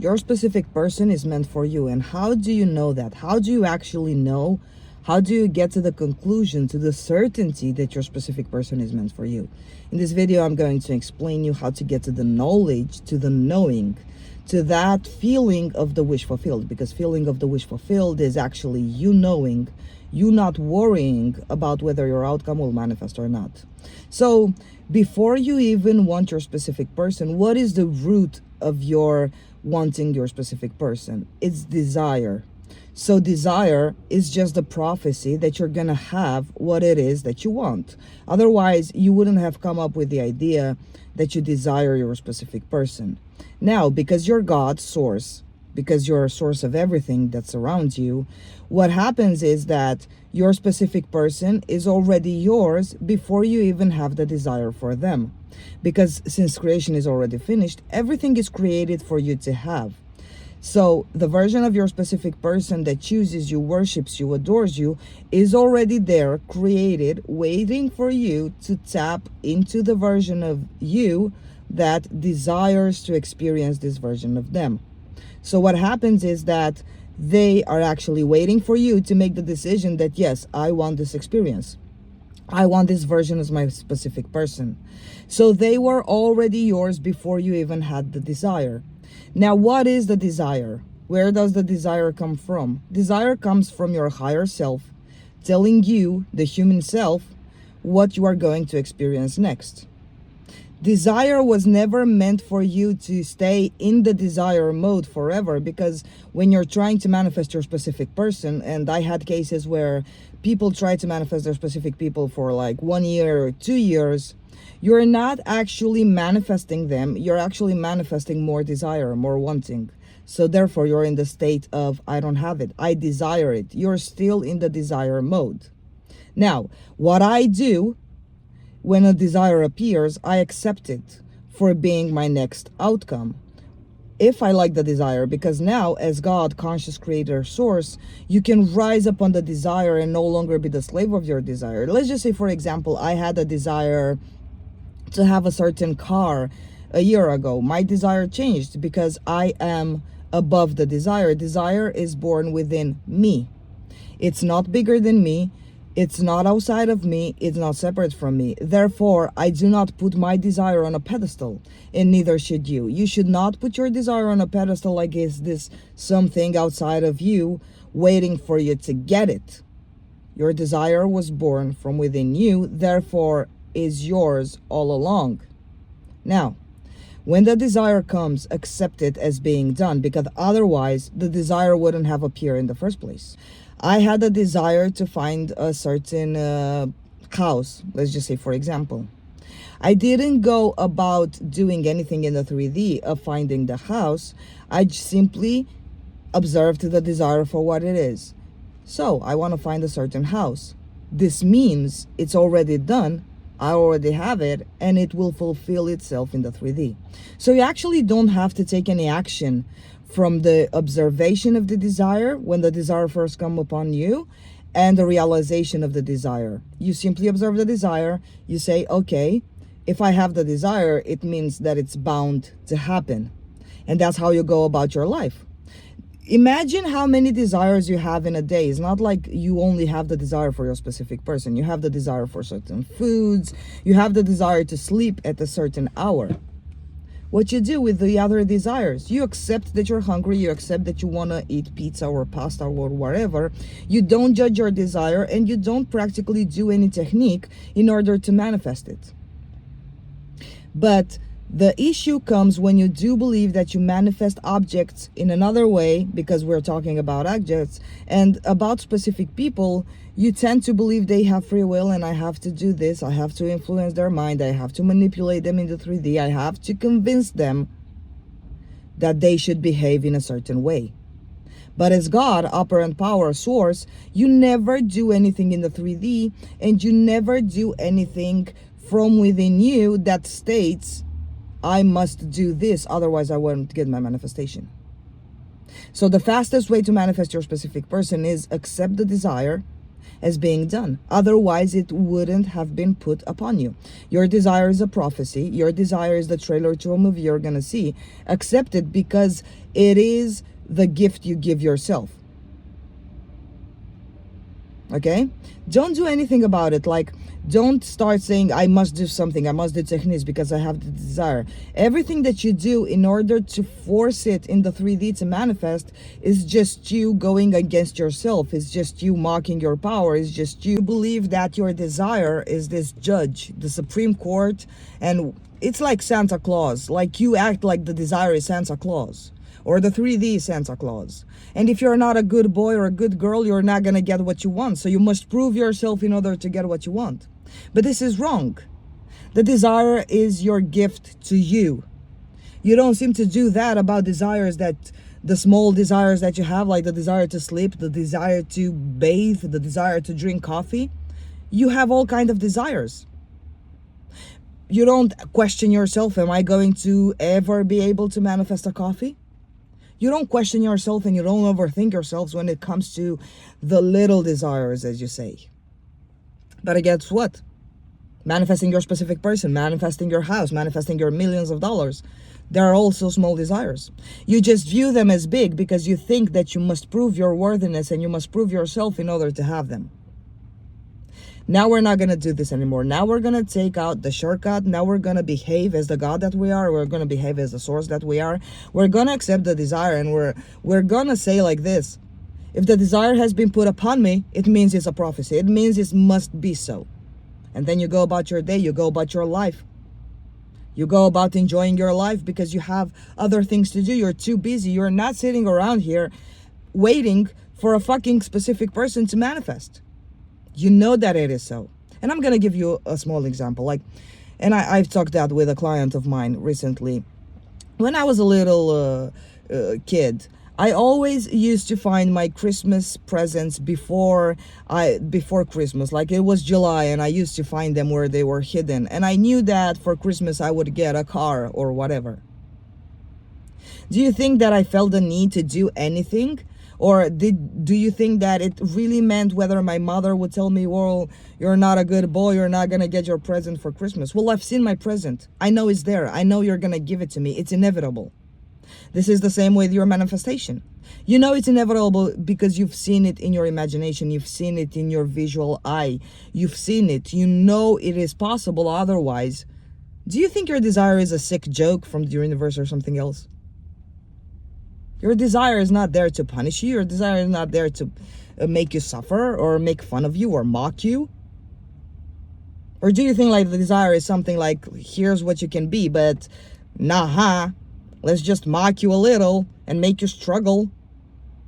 Your specific person is meant for you. And how do you know that? How do you actually know? How do you get to the conclusion, to the certainty that your specific person is meant for you? In this video, I'm going to explain you how to get to the knowledge, to the knowing, to that feeling of the wish fulfilled. Because feeling of the wish fulfilled is actually you knowing, you not worrying about whether your outcome will manifest or not. So before you even want your specific person, what is the root of your wanting your specific person? It's desire. So desire is just the prophecy that you're gonna have what it is that you want. Otherwise, you wouldn't have come up with the idea that you desire your specific person. Now, because you're God's source, because you're a source of everything that surrounds you, what happens is that your specific person is already yours before you even have the desire for them. Because since creation is already finished, everything is created for you to have. So the version of your specific person that chooses you, worships you, adores you, is already there, created, waiting for you to tap into the version of you that desires to experience this version of them. So what happens is that they are actually waiting for you to make the decision that, yes, I want this experience. I want this version as my specific person. So they were already yours before you even had the desire. Now, what is the desire? Where does the desire come from? Desire comes from your higher self telling you, the human self, what you are going to experience next. Desire was never meant for you to stay in the desire mode forever, because when you're trying to manifest your specific person, and I had cases where people try to manifest their specific people for like 1 year or 2 years, you're not actually manifesting them. You're actually manifesting more desire, more wanting. So therefore, you're in the state of, I don't have it, I desire it. You're still in the desire mode. Now, what I do when a desire appears, I accept it for being my next outcome. If I like the desire, because now as God, conscious creator, source, you can rise up on the desire and no longer be the slave of your desire. Let's just say, for example, I had a desire to have a certain car a year ago. My desire changed because I am above the desire. Desire is born within me. It's not bigger than me. It's not outside of me. It's not separate from me. Therefore, I do not put my desire on a pedestal, and neither should you. You should not put your desire on a pedestal like is this something outside of you waiting for you to get it. Your desire was born from within you, therefore is yours all along. Now, when the desire comes, accept it as being done, because otherwise the desire wouldn't have appeared in the first place. I had a desire to find a certain house, let's just say, for example. I didn't go about doing anything in the 3D of finding the house. I simply observed the desire for what it is. So I want to find a certain house. This means it's already done. I already have it, and it will fulfill itself in the 3D. So you actually don't have to take any action from the observation of the desire when the desire first comes upon you and the realization of the desire. You simply observe the desire. You say, okay, if I have the desire, it means that it's bound to happen. And that's how you go about your life. Imagine how many desires you have in a day. It's not like you only have the desire for your specific person. You have the desire for certain foods. You have the desire to sleep at a certain hour. What you do with the other desires, you accept that you're hungry, you accept that you want to eat pizza or pasta or whatever. You don't judge your desire, and you don't practically do any technique in order to manifest it. But the issue comes when you do believe that you manifest objects in another way, because we're talking about objects and about specific people. You tend to believe they have free will, and I have to do this, I have to influence their mind, I have to manipulate them in the 3D, I have to convince them that they should behave in a certain way. But as God, operant power, source, you never do anything in the 3D, and you never do anything from within you that states, I must do this, otherwise I won't get my manifestation. So the fastest way to manifest your specific person is accept the desire as being done. Otherwise, it wouldn't have been put upon you. Your desire is a prophecy. Your desire is the trailer to a movie you're going to see. Accept it, because It is the gift you give yourself. Okay? Don't do anything about it. Like, don't start saying, I must do something, I must do techniques because I have the desire. Everything that you do in order to force it in the 3D to manifest is just you going against yourself. It's just you mocking your power. It's just you believe that your desire is this judge, the Supreme Court, and it's like Santa Claus. Like, you act like the desire is Santa Claus, or the 3D Santa Claus. And if you're not a good boy or a good girl, you're not going to get what you want. So you must prove yourself in order to get what you want. But this is wrong. The desire is your gift to you. You don't seem to do that about desires, that the small desires that you have, like the desire to sleep, the desire to bathe, the desire to drink coffee. You have all kinds of desires. You don't question yourself, am I going to ever be able to manifest a coffee? You don't question yourself and you don't overthink yourselves when it comes to the little desires, as you say. But guess what? Manifesting your specific person, manifesting your house, manifesting your millions of dollars, there are also small desires. You just view them as big because you think that you must prove your worthiness and you must prove yourself in order to have them. Now we're not going to do this anymore. Now we're going to take out the shortcut. Now we're going to behave as the God that we are. We're going to behave as the source that we are. We're going to accept the desire, and we're going to say like this. If the desire has been put upon me, it means it's a prophecy. It means it must be so. And then you go about your day. You go about your life. You go about enjoying your life because you have other things to do. You're too busy. You're not sitting around here waiting for a fucking specific person to manifest. You know that it is so. And I'm going to give you a small example. I've talked that with a client of mine recently. When I was a little kid, I always used to find my Christmas presents before Christmas. Like, it was July and I used to find them where they were hidden. And I knew that for Christmas I would get a car or whatever. Do you think that I felt the need to do anything? Or do you think that it really meant whether my mother would tell me, well, you're not a good boy, you're not going to get your present for Christmas? Well, I've seen my present. I know it's there. I know you're going to give it to me. It's inevitable. This is the same with your manifestation. You know it's inevitable because you've seen it in your imagination. You've seen it in your visual eye. You've seen it. You know it is possible otherwise. Do you think your desire is a sick joke from the universe or something else? Your desire is not there to punish you. Your desire is not there to make you suffer or make fun of you or mock you. Or do you think like the desire is something like, here's what you can be, but nah, let's just mock you a little and make you struggle?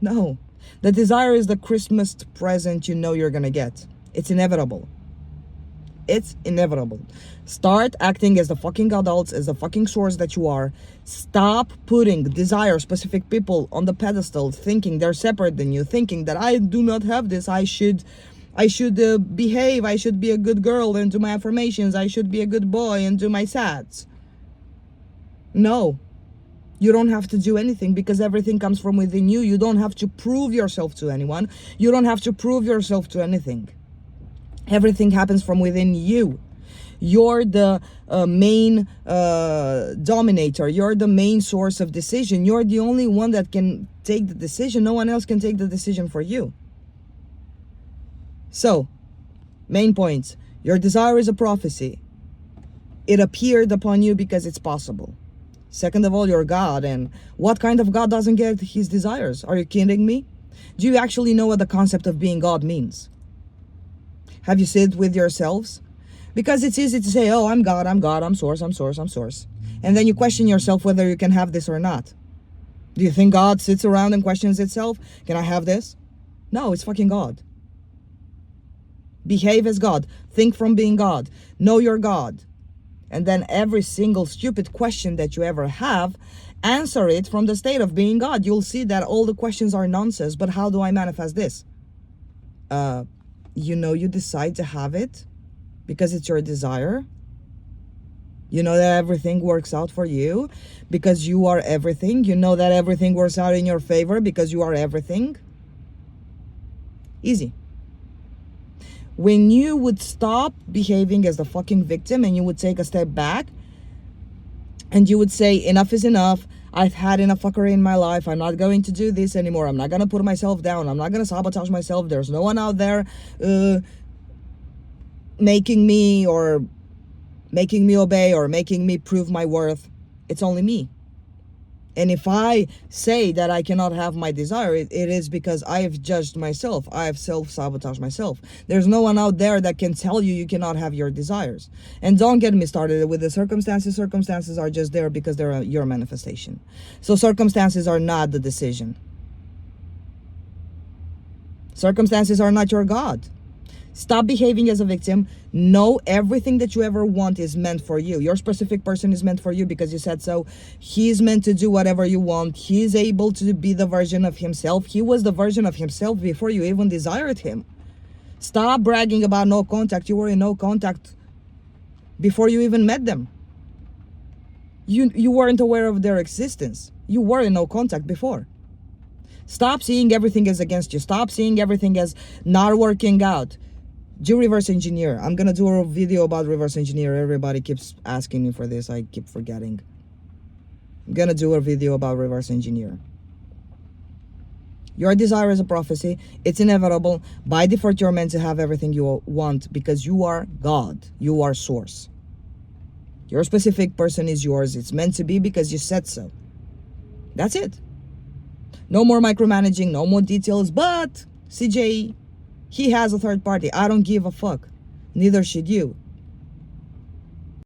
No. The desire is the Christmas present you know you're going to get. It's inevitable. It's inevitable. Start acting as the fucking adults, as the fucking source that you are. Stop putting desire, specific people on the pedestal, thinking they're separate than you, thinking that I do not have this. I should behave. I should be a good girl and do my affirmations. I should be a good boy and do my sats. No. You don't have to do anything because everything comes from within you. You don't have to prove yourself to anyone. You don't have to prove yourself to anything. Everything happens from within you. You're the main dominator. You're the main source of decision. You're the only one that can take the decision. No one else can take the decision for you. So, main points. Your desire is a prophecy. It appeared upon you because it's possible. Second of all, you're God. And what kind of God doesn't get his desires? Are you kidding me? Do you actually know what the concept of being God means? Have you sit with yourselves? Because it's easy to say, oh, I'm God, I'm source. And then you question yourself whether you can have this or not. Do you think God sits around and questions itself? Can I have this? No, it's fucking God. Behave as God. Think from being God. Know you're God. And then every single stupid question that you ever have, answer it from the state of being God. You'll see that all the questions are nonsense. But how do I manifest this? You decide to have it because it's your desire. You know that everything works out for you because you are everything. You know that everything works out in your favor because you are everything. Easy. When you would stop behaving as the fucking victim and you would take a step back and you would say, enough is enough. I've had enough fuckery in my life. I'm not going to do this anymore. I'm not going to put myself down. I'm not going to sabotage myself. There's no one out there making me obey or making me prove my worth. It's only me. And if I say that I cannot have my desire, it is because I have judged myself. I have self-sabotaged myself. There's no one out there that can tell you you cannot have your desires. And don't get me started with the circumstances. Circumstances are just there because they're your manifestation. So circumstances are not the decision. Circumstances are not your God. Stop behaving as a victim. Know everything that you ever want is meant for you. Your specific person is meant for you because you said so. He's meant to do whatever you want. He's able to be the version of himself. He was the version of himself before you even desired him. Stop bragging about no contact. You were in no contact before you even met them. You weren't aware of their existence. You were in no contact before. Stop seeing everything as against you. Stop seeing everything as not working out. Do reverse engineer. I'm gonna do a video about reverse engineer. Everybody keeps asking me for this. I keep forgetting. I'm gonna do a video about reverse engineer. Your desire is a prophecy. It's inevitable. By default, you're meant to have everything you want because you are God. You are source. Your specific person is yours. It's meant to be because you said so. That's it. No more micromanaging. No more details. But CJ, he has a third party. I don't give a fuck. Neither should you.